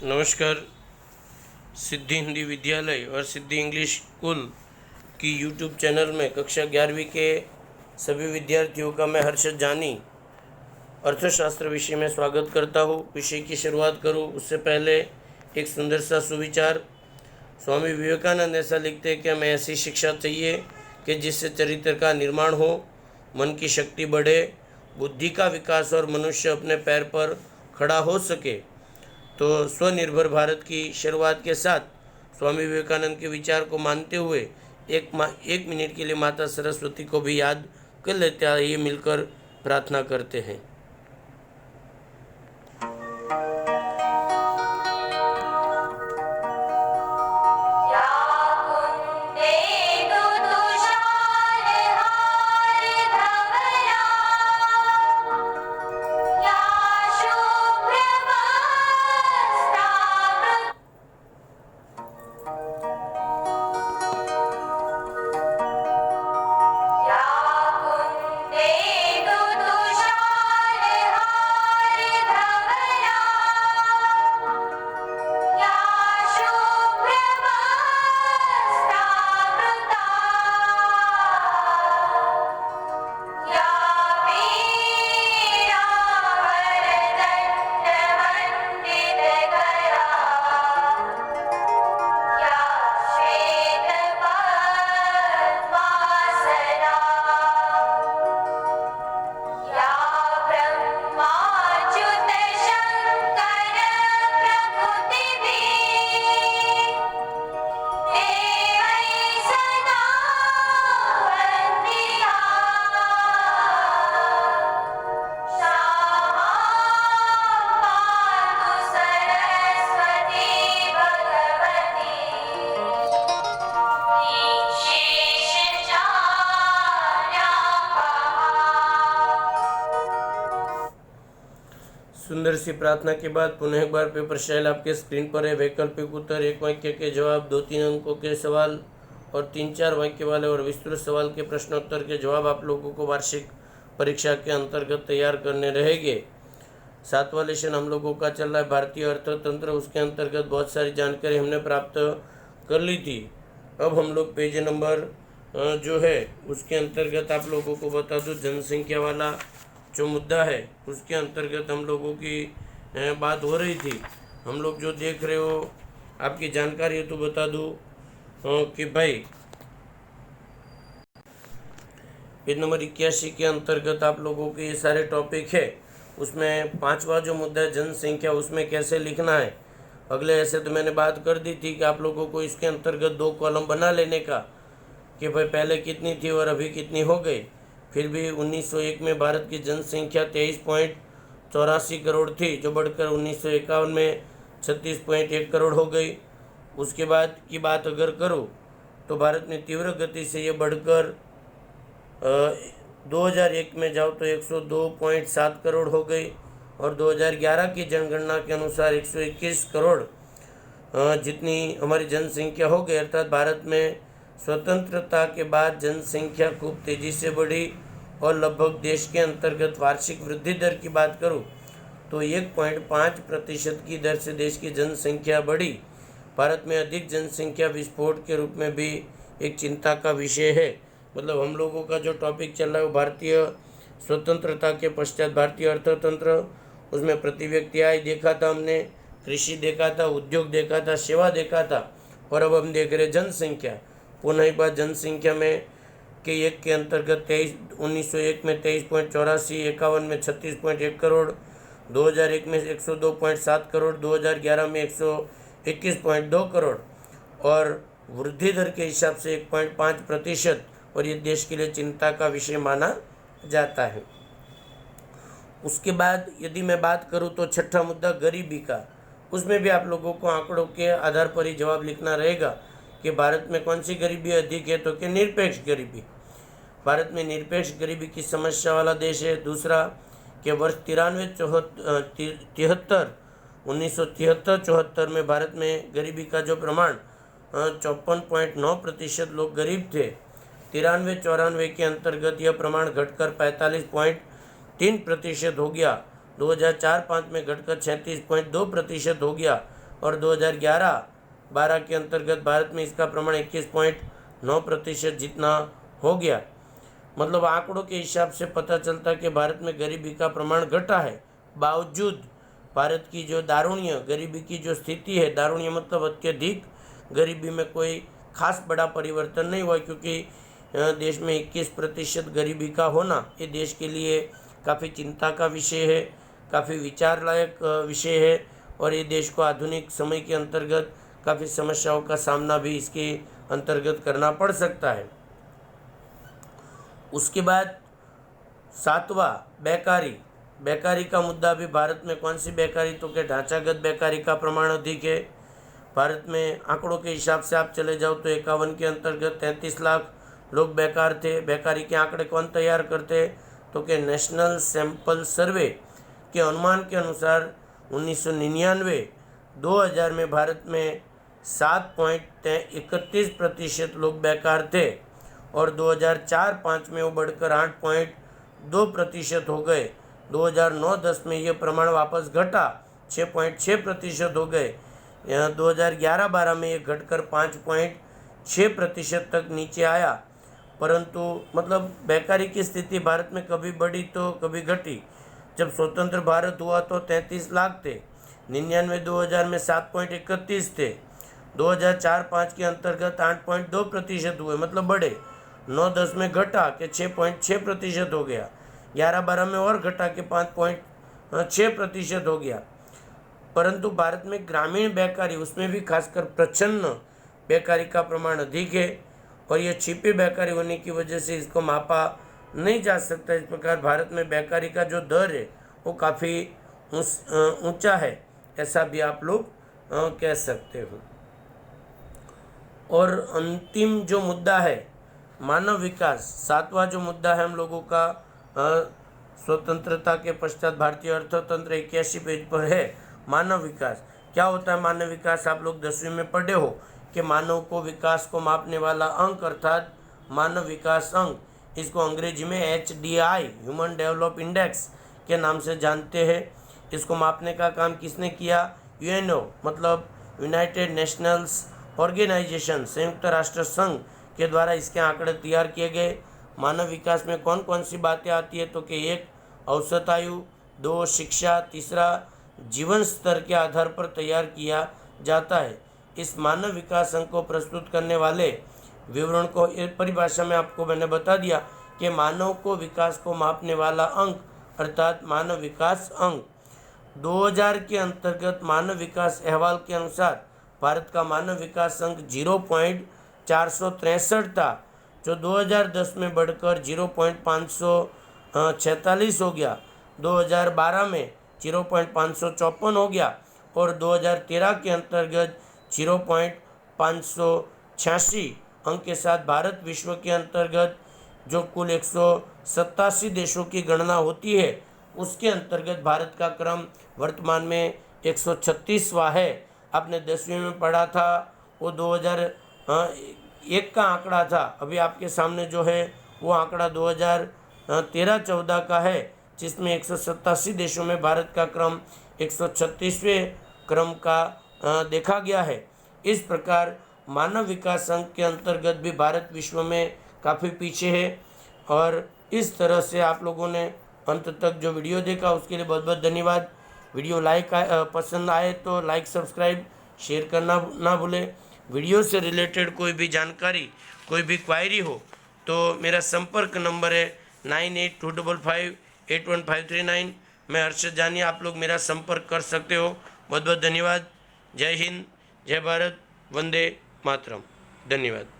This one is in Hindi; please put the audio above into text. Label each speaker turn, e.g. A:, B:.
A: नमस्कार। सिद्धि हिंदी विद्यालय और सिद्धि इंग्लिश स्कूल की यूट्यूब चैनल में कक्षा 11वीं के सभी विद्यार्थियों का मैं हर्षद जानी अर्थशास्त्र विषय में स्वागत करता हूँ। विषय की शुरुआत करूँ उससे पहले एक सुंदर सा सुविचार। स्वामी विवेकानंद ऐसा लिखते हैं कि हमें ऐसी शिक्षा चाहिए कि जिससे चरित्र का निर्माण हो, मन की शक्ति बढ़े, बुद्धि का विकास और मनुष्य अपने पैर पर खड़ा हो सके। तो स्वनिर्भर भारत की शुरुआत के साथ स्वामी विवेकानंद के विचार को मानते हुए एक मिनट के लिए माता सरस्वती को भी याद कर लेते हैं। ये मिलकर प्रार्थना करते हैं। सुंदर सी प्रार्थना के बाद पुनः एक बार पेपर शैल आपके स्क्रीन पर है। वैकल्पिक उत्तर, एक वाक्य के जवाब, 2-3 अंकों के सवाल और 3-4 वाक्य वाले और विस्तृत सवाल के प्रश्नोत्तर के जवाब आप लोगों को वार्षिक परीक्षा के अंतर्गत तैयार करने रहेंगे। 7वां लेसन हम लोगों का चल रहा है भारतीय अर्थतंत्र। उसके अंतर्गत बहुत सारी जानकारी हमने प्राप्त कर ली थी। अब हम लोग पेज नंबर जो है उसके अंतर्गत आप लोगों को बता दूं, जनसंख्या वाला जो मुद्दा है उसके अंतर्गत हम लोगों की बात हो रही थी। हम लोग जो देख रहे हो आपकी जानकारी है तो बता दूं कि भाई पेज नंबर 81 के अंतर्गत आप लोगों के ये सारे टॉपिक है। उसमें 5वां जो मुद्दा है जनसंख्या, उसमें कैसे लिखना है। अगले ऐसे तो मैंने बात कर दी थी कि आप लोगों को इसके अंतर्गत 2 कॉलम बना लेने का कि भाई पहले कितनी थी और अभी कितनी हो गई। फिर भी 1901 में भारत की जनसंख्या 23.84 करोड़ थी, जो बढ़कर 1951 में 36.1 करोड़ हो गई। उसके बाद की बात अगर करूँ तो भारत में तीव्र गति से ये बढ़कर 2001 में जाओ तो 102.7 करोड़ हो गई और 2011 की जनगणना के अनुसार 121 करोड़ जितनी हमारी जनसंख्या हो गई। अर्थात भारत में स्वतंत्रता के बाद जनसंख्या खूब तेज़ी से बढ़ी और लगभग देश के अंतर्गत वार्षिक वृद्धि दर की बात करूं तो 1.5% की दर से देश की जनसंख्या बढ़ी। भारत में अधिक जनसंख्या विस्फोट के रूप में भी एक चिंता का विषय है। मतलब हम लोगों का जो टॉपिक चल रहा है वो भारतीय स्वतंत्रता के पश्चात भारतीय अर्थतंत्र, उसमें प्रति व्यक्ति आय देखा था हमने, कृषि देखा था, उद्योग देखा था, सेवा देखा था और अब हम देख रहे जनसंख्या। पुनः एक बार जनसंख्या में के एक के अंतर्गत 1901 में 23.84, 51 में 36.1 करोड़, 2001 में 102.7 करोड़, 2011 में 121.2 करोड़ और वृद्धि दर के हिसाब से 1.5%। और ये देश के लिए चिंता का विषय माना जाता है। उसके बाद यदि मैं बात करूँ तो 6ठा मुद्दा गरीबी का, उसमें भी आप लोगों को आंकड़ों के आधार पर ही जवाब लिखना रहेगा कि भारत में कौन सी गरीबी अधिक है, तो कि निरपेक्ष गरीबी। भारत में निरपेक्ष गरीबी की समस्या वाला देश है। दूसरा कि वर्ष 1973-74 में भारत में गरीबी का जो प्रमाण 54.9% लोग गरीब थे। 93-94 के अंतर्गत यह प्रमाण घटकर 45.3% हो गया। 2004-05 में घटकर 36.2% हो गया और 2011-12 के अंतर्गत भारत में इसका प्रमाण 21.9% जितना हो गया। मतलब आंकड़ों के हिसाब से पता चलता है कि भारत में गरीबी का प्रमाण घटा है। बावजूद भारत की जो दारुण्य गरीबी की जो स्थिति है, दारुण्य मतलब अत्यधिक गरीबी में कोई खास बड़ा परिवर्तन नहीं हुआ, क्योंकि देश में 21% गरीबी का होना ये देश के लिए काफ़ी चिंता का विषय है, काफ़ी विचार लायक विषय है, और ये देश को आधुनिक समय के अंतर्गत काफ़ी समस्याओं का सामना भी इसके अंतर्गत करना पड़ सकता है। उसके बाद 7वां बेकारी का मुद्दा भी भारत में कौन सी बेकारी, तो क्या ढांचागत बेकारी का प्रमाण अधिक है। भारत में आंकड़ों के हिसाब से आप चले जाओ तो 51 के अंतर्गत 33 लाख लोग बेकार थे। बेकारी के आंकड़े कौन तैयार करते, तो कि नेशनल सैंपल सर्वे के अनुमान के अनुसार 1999-2000 में भारत में 7.31% लोग बेकार थे, और 2004-05 में वो बढ़कर 8.2% हो गए। 2009-10 में ये प्रमाण वापस घटा 6.6% हो गए। 2011-12 में ये घटकर 5.6% तक नीचे आया। परंतु मतलब बेकारी की स्थिति भारत में कभी बढ़ी तो कभी घटी। जब स्वतंत्र भारत हुआ तो 33 लाख थे, 99-2000 में 7.31 थे, 2004-05 के अंतर्गत 8.2% हुए, मतलब बढ़े। 9-10 में घटा के 6.6% हो गया। 11-12 में और घटा के 5.6% हो गया। परंतु भारत में ग्रामीण बेकारी, उसमें भी खासकर प्रच्छन्न बेकारी का प्रमाण अधिक है, और यह छिपी बेकारी होने की वजह से इसको मापा नहीं जा सकता। इस प्रकार भारत में बेकारी का जो दर है वो काफ़ी ऊंचा है, ऐसा भी आप लोग कह सकते हो। और अंतिम जो मुद्दा है मानव विकास, 7वां जो मुद्दा है हम लोगों का स्वतंत्रता के पश्चात भारतीय अर्थतंत्र 81 पेज पर है। मानव विकास क्या होता है? मानव विकास आप लोग 10वीं में पढ़े हो कि मानव को विकास को मापने वाला अंक अर्थात मानव विकास अंक, इसको अंग्रेजी में HDI ह्यूमन डेवलप इंडेक्स के नाम से जानते हैं। इसको मापने का काम किसने किया? UNO मतलब यूनाइटेड नेशनल्स ऑर्गेनाइजेशन, संयुक्त राष्ट्र संघ के द्वारा इसके आंकड़े तैयार किए गए। मानव विकास में कौन कौन सी बातें आती है, तो कि 1 औसत आयु, 2 शिक्षा, तीसरा जीवन स्तर के आधार पर तैयार किया जाता है। इस मानव विकास अंक को प्रस्तुत करने वाले विवरण को एक परिभाषा में आपको मैंने बता दिया कि मानव को विकास को मापने वाला अंक अर्थात मानव विकास अंक। 2000 के अंतर्गत मानव विकास अहवाल के अनुसार भारत का मानव विकास अंक 0.463 था, जो 2010 में बढ़कर 0.546 हो गया। 2012 में 0.554 हो गया, और 2013 के अंतर्गत 0.586 अंक के साथ भारत विश्व के अंतर्गत जो कुल 187 देशों की गणना होती है उसके अंतर्गत भारत का क्रम वर्तमान में 136वां है। आपने 10वीं में पढ़ा था वो 2001 का आंकड़ा था, अभी आपके सामने जो है वो आंकड़ा 2013-14 का है, जिसमें 187 देशों में भारत का क्रम 136वें क्रम का देखा गया है। इस प्रकार मानव विकास अंक के अंतर्गत भी भारत विश्व में काफ़ी पीछे है। और इस तरह से आप लोगों ने अंत तक जो वीडियो देखा उसके लिए बहुत बहुत धन्यवाद। वीडियो पसंद आए तो लाइक, सब्सक्राइब, शेयर करना ना भूलें। वीडियो से रिलेटेड कोई भी जानकारी, कोई भी क्वायरी हो तो मेरा संपर्क नंबर है 9825581539। मैं हर्षद जानी, आप लोग मेरा संपर्क कर सकते हो। बहुत बहुत धन्यवाद। जय हिंद, जय भारत, वंदे मातरम। धन्यवाद।